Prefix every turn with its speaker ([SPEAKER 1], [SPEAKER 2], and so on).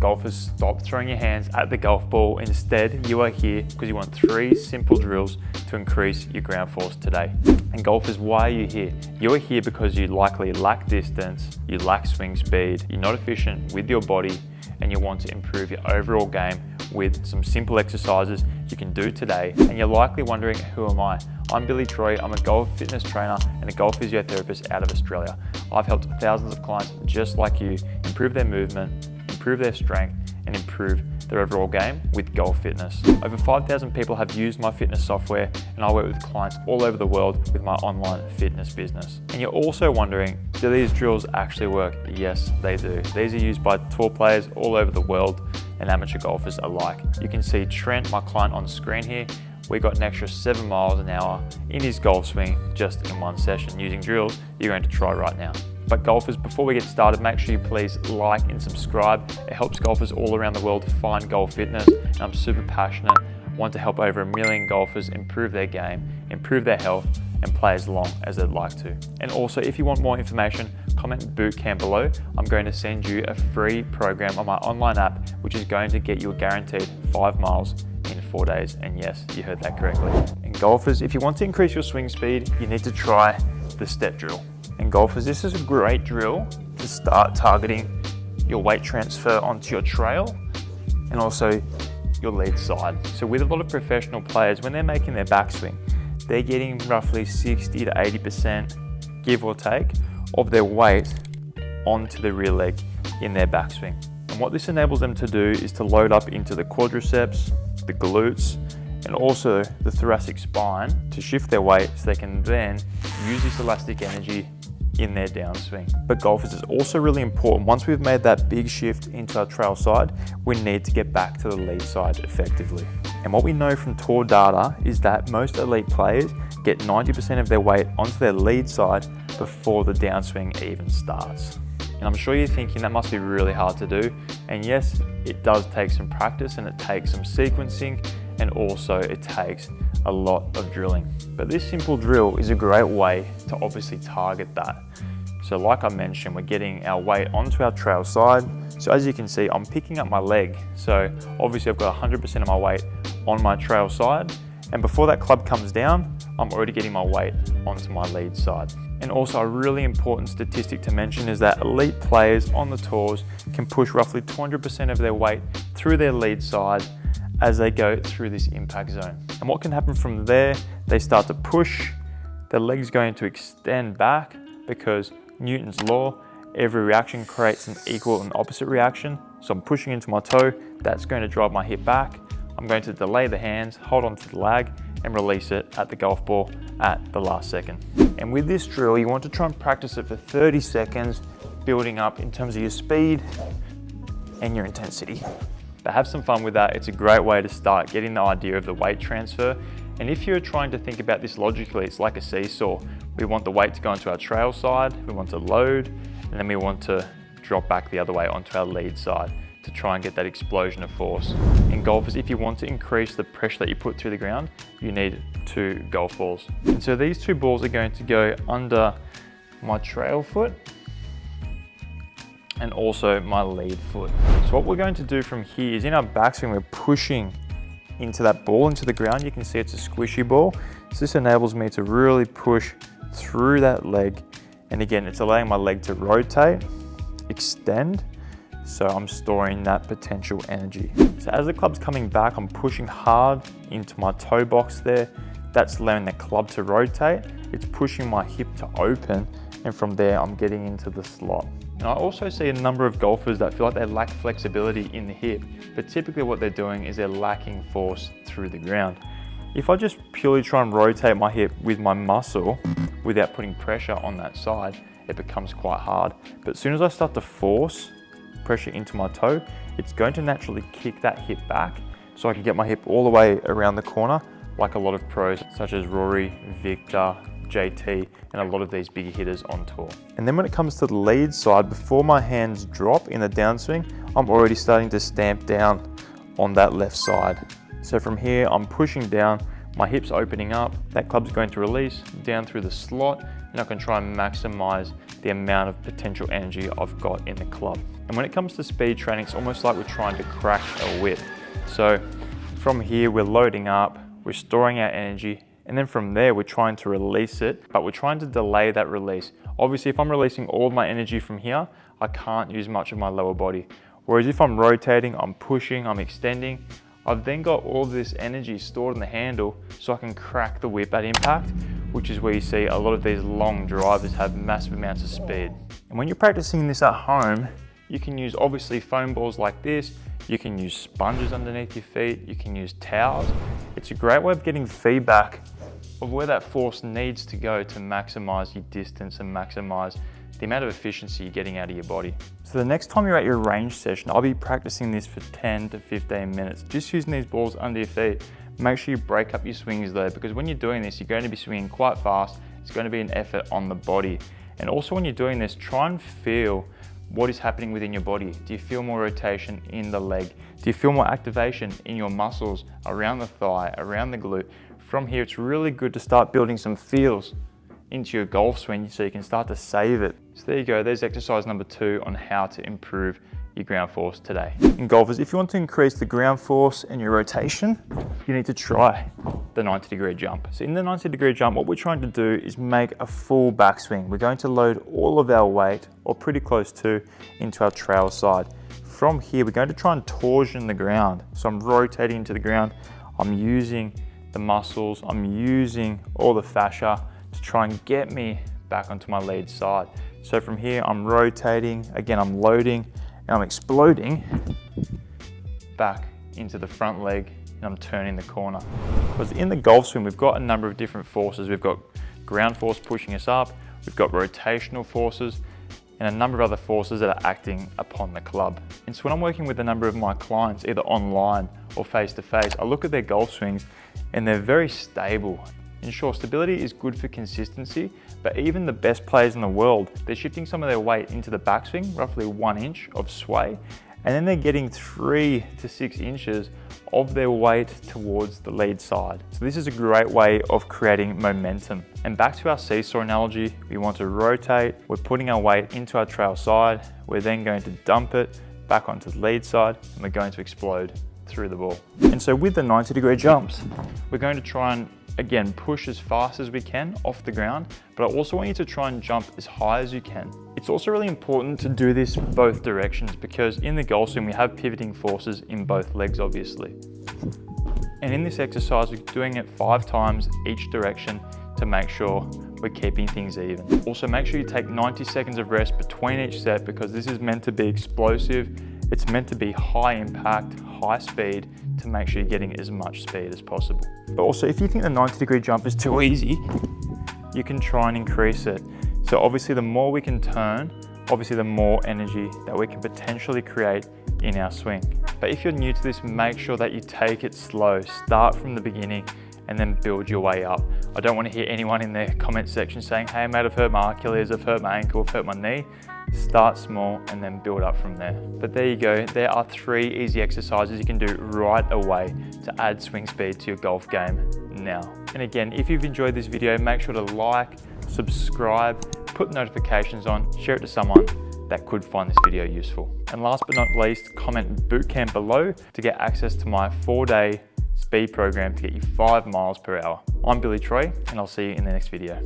[SPEAKER 1] golfers, stop throwing your hands at the golf ball. Instead, you are here because you want 3 simple drills to increase your ground force today. And golfers, why are you here? You are here because you likely lack distance, you lack swing speed, you're not efficient with your body, and you want to improve your overall game with some simple exercises you can do today. And you're likely wondering, who am I? I'm Billy Troy. I'm a golf fitness trainer and a golf physiotherapist out of Australia. I've helped thousands of clients just like you improve their movement, improve their strength, and improve their overall game with golf fitness. Over 5,000 people have used my fitness software, and I work with clients all over the world with my online fitness business. And you're also wondering, do these drills actually work? Yes, they do. These are used by tour players all over the world and amateur golfers alike. You can see Trent, my client, on screen here. We got an extra 7 miles an hour in his golf swing just in one session using drills you're going to try right now. But golfers, before we get started, make sure you please like and subscribe. It helps golfers all around the world find golf fitness, and I'm super passionate. I want to help over 1 million golfers improve their game, improve their health, and play as long as they'd like to. And also, if you want more information, comment bootcamp below. I'm going to send you a free program on my online app, which is going to get you a guaranteed 5 miles in 4 days. And yes, you heard that correctly. And golfers, if you want to increase your swing speed, you need to try the step drill. And golfers, this is a great drill to start targeting your weight transfer onto your trail and also your lead side. So with a lot of professional players, when they're making their backswing, they're getting roughly 60 to 80%, give or take, of their weight onto the rear leg in their backswing. And what this enables them to do is to load up into the quadriceps, the glutes, and also the thoracic spine to shift their weight so they can then use this elastic energy in their downswing. But golfers, it's also really important, once we've made that big shift into our trail side, we need to get back to the lead side effectively. And what we know from tour data is that most elite players get 90% of their weight onto their lead side before the downswing even starts. And I'm sure you're thinking that must be really hard to do. And yes, it does take some practice and it takes some sequencing, and also it takes a lot of drilling. But this simple drill is a great way to obviously target that. So like I mentioned, we're getting our weight onto our trail side. So as you can see, I'm picking up my leg. So obviously I've got 100% of my weight on my trail side. And before that club comes down, I'm already getting my weight onto my lead side. And also a really important statistic to mention is that elite players on the tours can push roughly 200% of their weight through their lead side as they go through this impact zone. And what can happen from there, they start to push, their leg's going to extend back because Newton's law, every reaction creates an equal and opposite reaction. So I'm pushing into my toe, that's going to drive my hip back. I'm going to delay the hands, hold on to the lag, and release it at the golf ball at the last second. And with this drill, you want to try and practice it for 30 seconds, building up in terms of your speed and your intensity. But have some fun with that. It's a great way to start getting the idea of the weight transfer. And if you're trying to think about this logically, it's like a seesaw. We want the weight to go onto our trail side, we want to load, and then we want to drop back the other way onto our lead side to try and get that explosion of force. In golfers, if you want to increase the pressure that you put through the ground, you need 2 golf balls. And so these 2 balls are going to go under my trail foot and also my lead foot. So what we're going to do from here is in our backswing, we're pushing into that ball, into the ground. You can see it's a squishy ball. So this enables me to really push through that leg. And again, it's allowing my leg to rotate, extend. So I'm storing that potential energy. So as the club's coming back, I'm pushing hard into my toe box there. That's allowing the club to rotate. It's pushing my hip to open. And from there, I'm getting into the slot. And I also see a number of golfers that feel like they lack flexibility in the hip, but typically what they're doing is they're lacking force through the ground. If I just purely try and rotate my hip with my muscle without putting pressure on that side, it becomes quite hard. But as soon as I start to force pressure into my toe, it's going to naturally kick that hip back so I can get my hip all the way around the corner, like a lot of pros such as Rory, Victor, JT, and a lot of these bigger hitters on tour. And then when it comes to the lead side, before my hands drop in the downswing, I'm already starting to stamp down on that left side. So from here, I'm pushing down, my hip's opening up, that club's going to release down through the slot, and I can try and maximize the amount of potential energy I've got in the club. And when it comes to speed training, it's almost like we're trying to crack a whip. So from here, we're loading up, we're storing our energy, and then from there, we're trying to release it, but we're trying to delay that release. Obviously, if I'm releasing all of my energy from here, I can't use much of my lower body. Whereas if I'm rotating, I'm pushing, I'm extending, I've then got all this energy stored in the handle so I can crack the whip at impact, which is where you see a lot of these long drivers have massive amounts of speed. And when you're practicing this at home, you can use obviously foam balls like this, you can use sponges underneath your feet, you can use towels. It's a great way of getting feedback of where that force needs to go to maximize your distance and maximize the amount of efficiency you're getting out of your body. So the next time you're at your range session, I'll be practicing this for 10 to 15 minutes, just using these balls under your feet. Make sure you break up your swings though, because when you're doing this, you're going to be swinging quite fast. It's going to be an effort on the body. And also when you're doing this, try and feel what is happening within your body. Do you feel more rotation in the leg? Do you feel more activation in your muscles around the thigh, around the glute? From here, it's really good to start building some feels into your golf swing so you can start to save it. So there you go, there's exercise number 2 on how to improve your ground force today. And golfers, if you want to increase the ground force and your rotation, you need to try the 90-degree jump. So in the 90-degree jump, what we're trying to do is make a full backswing. We're going to load all of our weight, or pretty close to, into our trail side. From here, we're going to try and torsion the ground. So I'm rotating into the ground. I'm using the muscles. I'm using all the fascia to try and get me back onto my lead side. So from here, I'm rotating. Again, I'm loading and I'm exploding back into the front leg, and I'm turning the corner. Because in the golf swing, we've got a number of different forces. We've got ground force pushing us up, we've got rotational forces, and a number of other forces that are acting upon the club. And so when I'm working with a number of my clients, either online or face-to-face, I look at their golf swings and they're very stable. And sure, stability is good for consistency, but even the best players in the world, they're shifting some of their weight into the backswing, roughly 1 inch of sway, and then they're getting 3 to 6 inches of their weight towards the lead side. So this is a great way of creating momentum. And back to our seesaw analogy, we want to rotate, we're putting our weight into our trail side, we're then going to dump it back onto the lead side, and we're going to explode through the ball. And so with the 90-degree jumps, we're going to try and again, push as fast as we can off the ground, but I also want you to try and jump as high as you can. It's also really important to do this both directions, because in the golf swing, we have pivoting forces in both legs, obviously. And in this exercise, we're doing it 5 times each direction to make sure we're keeping things even. Also, make sure you take 90 seconds of rest between each set, because this is meant to be explosive. It's meant to be high impact, high speed, to make sure you're getting as much speed as possible. But also, if you think the 90-degree jump is too easy, you can try and increase it. So obviously, the more we can turn, obviously the more energy that we can potentially create in our swing. But if you're new to this, make sure that you take it slow. Start from the beginning and then build your way up. I don't want to hear anyone in the comment section saying, hey mate, I've hurt my Achilles, I've hurt my ankle, I've hurt my knee. Start small and then build up from there. But there you go, there are 3 easy exercises you can do right away to add swing speed to your golf game now. And again, if you've enjoyed this video, make sure to like, subscribe, put notifications on, share it to someone that could find this video useful. And last but not least, comment bootcamp below to get access to my 4-day speed program to get you 5 miles per hour. I'm Billy Troy, and I'll see you in the next video.